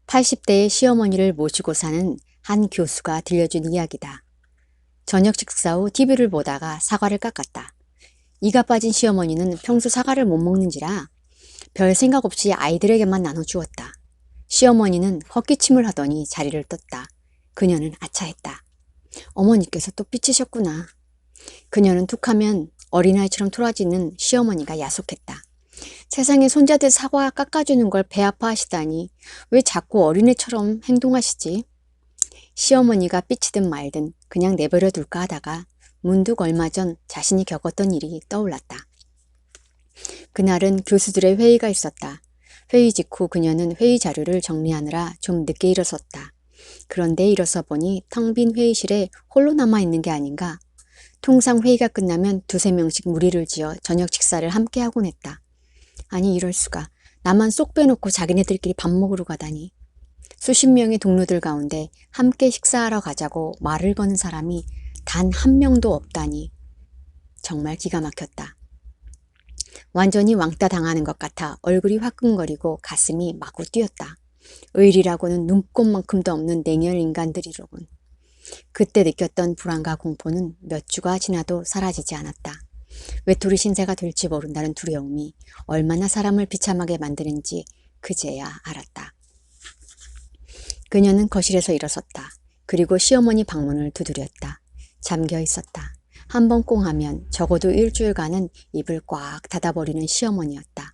80대의 시어머니를 모시고 사는 한 교수가 들려준 이야기다. 저녁 식사 후 TV를 보다가 사과를 깎았다. 이가 빠진 시어머니는 평소 사과를 못 먹는지라 별 생각 없이 아이들에게만 나눠주었다. 시어머니는 헛기침을 하더니 자리를 떴다. 그녀는 아차했다. 어머니께서 또 삐치셨구나. 그녀는 툭하면 어린아이처럼 토라지는 시어머니가 야속했다. 세상에 손자들 사과 깎아주는 걸 배 아파하시다니 왜 자꾸 어린애처럼 행동하시지? 시어머니가 삐치든 말든 그냥 내버려 둘까 하다가 문득 얼마 전 자신이 겪었던 일이 떠올랐다. 그날은 교수들의 회의가 있었다. 회의 직후 그녀는 회의 자료를 정리하느라 좀 늦게 일어섰다. 그런데 일어서 보니 텅 빈 회의실에 홀로 남아있는 게 아닌가. 통상 회의가 끝나면 두세 명씩 무리를 지어 저녁 식사를 함께 하곤 했다. 아니 이럴 수가. 나만 쏙 빼놓고 자기네들끼리 밥 먹으러 가다니. 수십 명의 동료들 가운데 함께 식사하러 가자고 말을 거는 사람이 단 한 명도 없다니. 정말 기가 막혔다. 완전히 왕따 당하는 것 같아 얼굴이 화끈거리고 가슴이 마구 뛰었다. 의리라고는 눈꼽만큼도 없는 냉혈 인간들이로군. 그때 느꼈던 불안과 공포는 몇 주가 지나도 사라지지 않았다. 외톨이 신세가 될지 모른다는 두려움이 얼마나 사람을 비참하게 만드는지 그제야 알았다. 그녀는 거실에서 일어섰다. 그리고 시어머니 방문을 두드렸다. 잠겨 있었다. 한 번 꽁 하면 적어도 일주일간은 입을 꽉 닫아버리는 시어머니였다.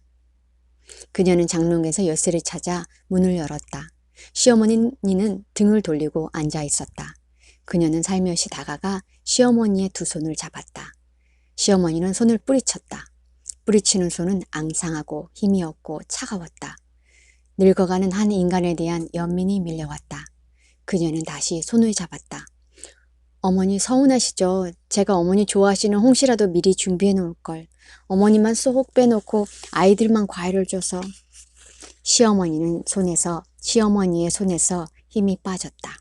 그녀는 장롱에서 열쇠를 찾아 문을 열었다. 시어머니는 등을 돌리고 앉아 있었다. 그녀는 살며시 다가가 시어머니의 두 손을 잡았다. 시어머니는 손을 뿌리쳤다. 뿌리치는 손은 앙상하고 힘이 없고 차가웠다. 늙어가는 한 인간에 대한 연민이 밀려왔다. 그녀는 다시 손을 잡았다. 어머니 서운하시죠? 제가 어머니 좋아하시는 홍시라도 미리 준비해 놓을 걸. 어머니만 쏙 빼놓고 아이들만 과일을 줘서. 시어머니의 손에서 힘이 빠졌다.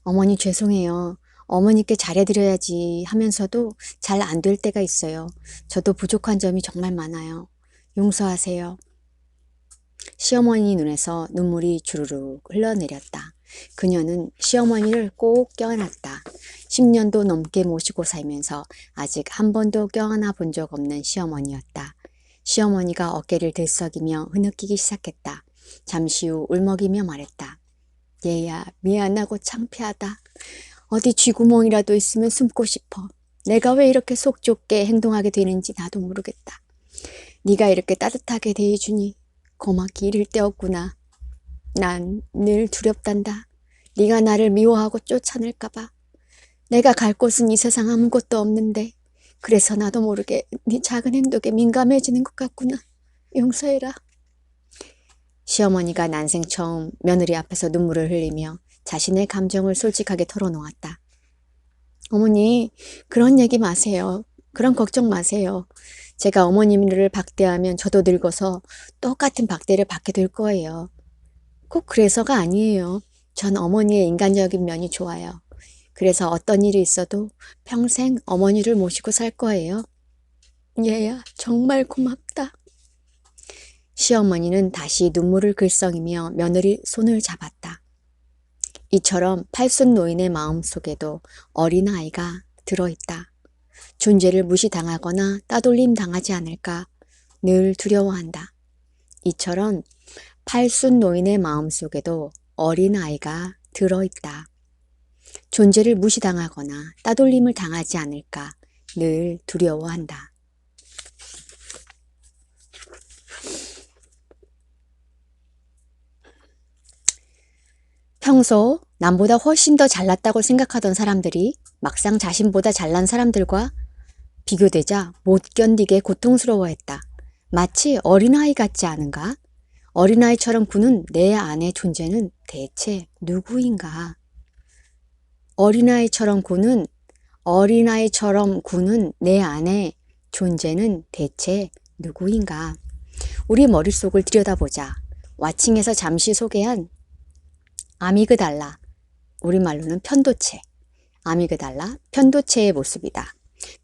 어머니 죄송해요. 어머니께 잘해드려야지 하면서도 잘 안 될 때가 있어요. 저도 부족한 점이 정말 많아요. 용서하세요. 시어머니 눈에서 눈물이 주르륵 흘러내렸다. 그녀는 시어머니를 꼭 껴안았다. 10년도 넘게 모시고 살면서 아직 한 번도 껴안아 본 적 없는 시어머니였다. 시어머니가 어깨를 들썩이며 흐느끼기 시작했다. 잠시 후 울먹이며 말했다. 얘야, 미안하고 창피하다. 어디 쥐구멍이라도 있으면 숨고 싶어. 내가 왜 이렇게 속 좁게 행동하게 되는지 나도 모르겠다. 네가 이렇게 따뜻하게 대해주니 고맙기 이를 데 없구나. 난 늘 두렵단다. 네가 나를 미워하고 쫓아낼까 봐. 내가 갈 곳은 이 세상 아무것도 없는데 그래서 나도 모르게 네 작은 행동에 민감해지는 것 같구나. 용서해라. 시어머니가 난생 처음 며느리 앞에서 눈물을 흘리며 자신의 감정을 솔직하게 털어놓았다. 어머니, 그런 얘기 마세요. 그런 걱정 마세요. 제가 어머님을 박대하면 저도 늙어서 똑같은 박대를 받게 될 거예요. 꼭 그래서가 아니에요. 전 어머니의 인간적인 면이 좋아요. 그래서 어떤 일이 있어도 평생 어머니를 모시고 살 거예요. 얘야, 정말 고맙다. 시어머니는 다시 눈물을 글썽이며 며느리 손을 잡았다. 이처럼 팔순 노인의 마음속에도 어린아이가 들어있다. 존재를 무시당하거나 따돌림 당하지 않을까 늘 두려워한다. 이처럼 팔순 노인의 마음속에도 어린아이가 들어있다. 존재를 무시당하거나 따돌림을 당하지 않을까 늘 두려워한다. 평소 남보다 훨씬 더 잘났다고 생각하던 사람들이 막상 자신보다 잘난 사람들과 비교되자 못 견디게 고통스러워했다. 마치 어린아이 같지 않은가? 어린아이처럼 구는 내 안의 존재는 대체 누구인가? 어린아이처럼 구는 내 안의 존재는 대체 누구인가? 우리 머릿속을 들여다보자. 와칭에서 잠시 소개한 아미그달라, 우리말로는 편도체. 아미그달라, 편도체의 모습이다.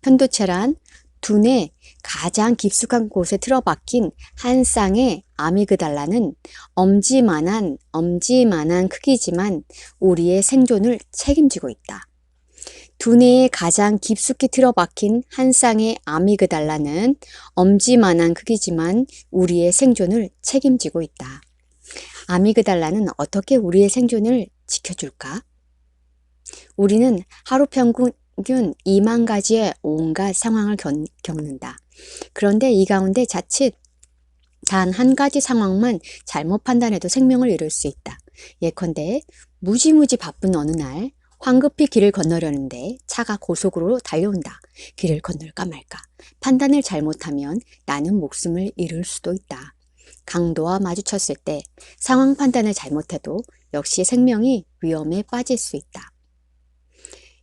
편도체란 두뇌 가장 깊숙한 곳에 틀어박힌 한 쌍의 아미그달라는 엄지만한 크기지만 우리의 생존을 책임지고 있다. 두뇌에 가장 깊숙이 틀어박힌 한 쌍의 아미그달라는 엄지만한 크기지만 우리의 생존을 책임지고 있다. 아미그달라는 어떻게 우리의 생존을 지켜줄까? 우리는 하루 평균 2만 가지의 온갖 상황을 겪는다. 그런데 이 가운데 자칫 단 한 가지 상황만 잘못 판단해도 생명을 잃을 수 있다. 예컨대 무지무지 바쁜 어느 날 황급히 길을 건너려는데 차가 고속으로 달려온다. 길을 건널까 말까. 판단을 잘못하면 나는 목숨을 잃을 수도 있다. 강도와 마주쳤을 때 상황 판단을 잘못해도 역시 생명이 위험에 빠질 수 있다.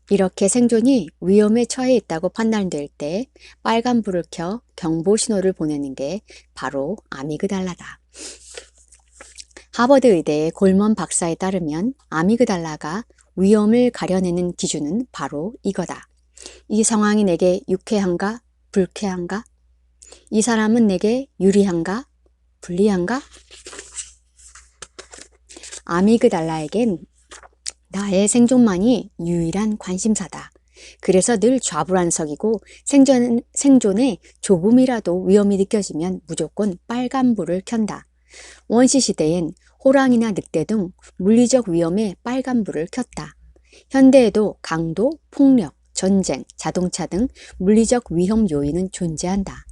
이렇게 생존이 위험에 처해 있다고 판단될 때 빨간불을 켜 경보 신호를 보내는 게 바로 아미그달라다. 하버드 의대의 골먼 박사에 따르면 아미그달라가 위험을 가려내는 기준은 바로 이거다. 이 상황이 내게 유쾌한가? 불쾌한가? 이 사람은 내게 유리한가? 불리한가? 아미그달라에겐 나의 생존만이 유일한 관심사다. 그래서 늘 좌불안석이고 생존에 조금이라도 위험이 느껴지면 무조건 빨간불을 켠다. 원시 시대엔 호랑이나 늑대 등 물리적 위험에 빨간불을 켰다. 현대에도 강도, 폭력, 전쟁, 자동차 등 물리적 위험 요인은 존재한다.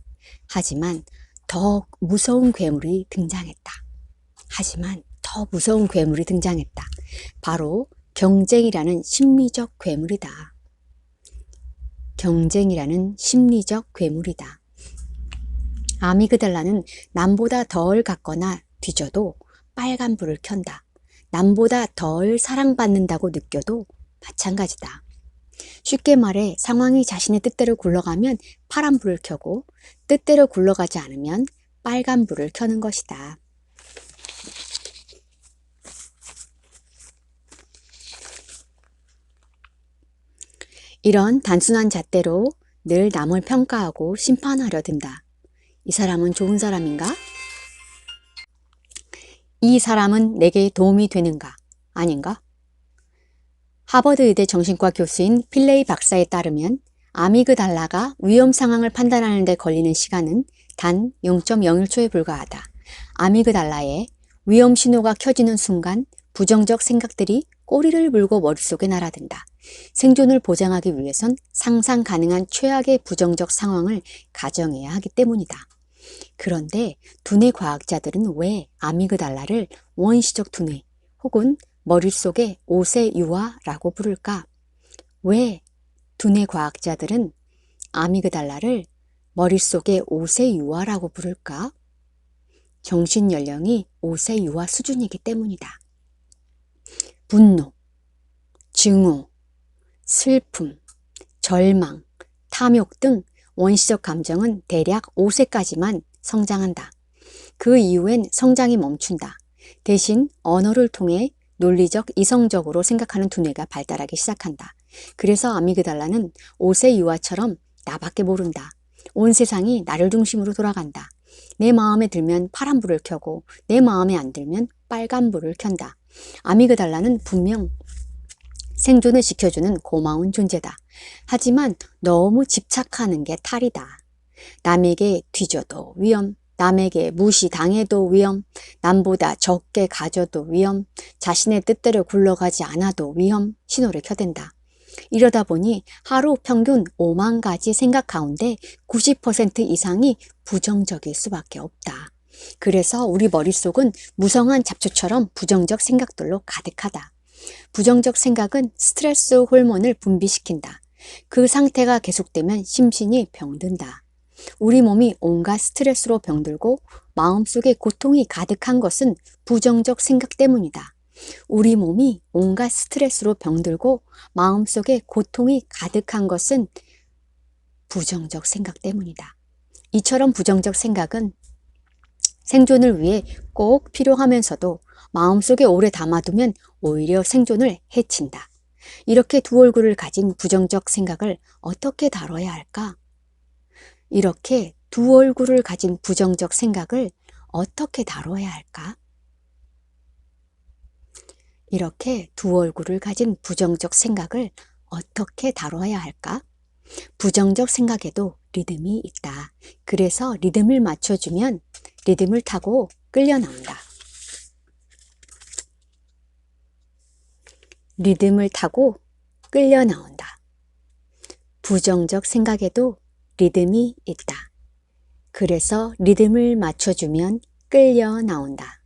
하지만 더 무서운 괴물이 등장했다. 바로 경쟁이라는 심리적 괴물이다. 아미그달라는 남보다 덜 갖거나 뒤져도 빨간불을 켠다. 남보다 덜 사랑받는다고 느껴도 마찬가지다. 쉽게 말해 상황이 자신의 뜻대로 굴러가면 파란불을 켜고 뜻대로 굴러가지 않으면 빨간불을 켜는 것이다. 이런 단순한 잣대로 늘 남을 평가하고 심판하려 든다. 이 사람은 좋은 사람인가? 이 사람은 내게 도움이 되는가? 아닌가? 하버드 의대 정신과 교수인 필레이 박사에 따르면 아미그달라가 위험 상황을 판단하는 데 걸리는 시간은 단 0.01초에 불과하다. 아미그달라의 위험 신호가 켜지는 순간 부정적 생각들이 꼬리를 물고 머릿속에 날아든다. 생존을 보장하기 위해선 상상 가능한 최악의 부정적 상황을 가정해야 하기 때문이다. 그런데 두뇌 과학자들은 왜 아미그달라를 원시적 두뇌 혹은 머릿속의 5세 유아라고 부를까? 왜 두뇌 과학자들은 아미그달라를 머릿속의 5세 유아라고 부를까? 정신 연령이 5세 유아 수준이기 때문이다. 분노, 증오, 슬픔, 절망, 탐욕 등 원시적 감정은 대략 5세까지만 성장한다. 그 이후엔 성장이 멈춘다. 대신 언어를 통해 논리적, 이성적으로 생각하는 두뇌가 발달하기 시작한다. 그래서 아미그달라는 5세 유아처럼 나밖에 모른다. 온 세상이 나를 중심으로 돌아간다. 내 마음에 들면 파란불을 켜고 내 마음에 안 들면 빨간불을 켠다. 아미그달라는 분명 생존을 지켜주는 고마운 존재다. 하지만 너무 집착하는 게 탈이다. 남에게 뒤져도 위험, 남에게 무시당해도 위험, 남보다 적게 가져도 위험, 자신의 뜻대로 굴러가지 않아도 위험, 신호를 켜댄다. 이러다 보니 하루 평균 5만 가지 생각 가운데 90% 이상이 부정적일 수밖에 없다. 그래서 우리 머릿속은 무성한 잡초처럼 부정적 생각들로 가득하다. 부정적 생각은 스트레스 호르몬을 분비시킨다. 그 상태가 계속되면 심신이 병든다. 우리 몸이 온갖 스트레스로 병들고 마음속에 고통이 가득한 것은 부정적 생각 때문이다. 우리 몸이 온갖 스트레스로 병들고 마음속에 고통이 가득한 것은 부정적 생각 때문이다. 이처럼 부정적 생각은 생존을 위해 꼭 필요하면서도 마음속에 오래 담아두면 오히려 생존을 해친다. 이렇게 두 얼굴을 가진 부정적 생각을 어떻게 다뤄야 할까? 이렇게 두 얼굴을 가진 부정적 생각을 어떻게 다뤄야 할까? 이렇게 두 얼굴을 가진 부정적 생각을 어떻게 다뤄야 할까? 부정적 생각에도 리듬이 있다. 그래서 리듬을 맞춰주면 리듬을 타고 끌려 나온다. 리듬을 타고 끌려 나온다. 부정적 생각에도 리듬이 있다. 그래서 리듬을 맞춰주면 끌려 나온다.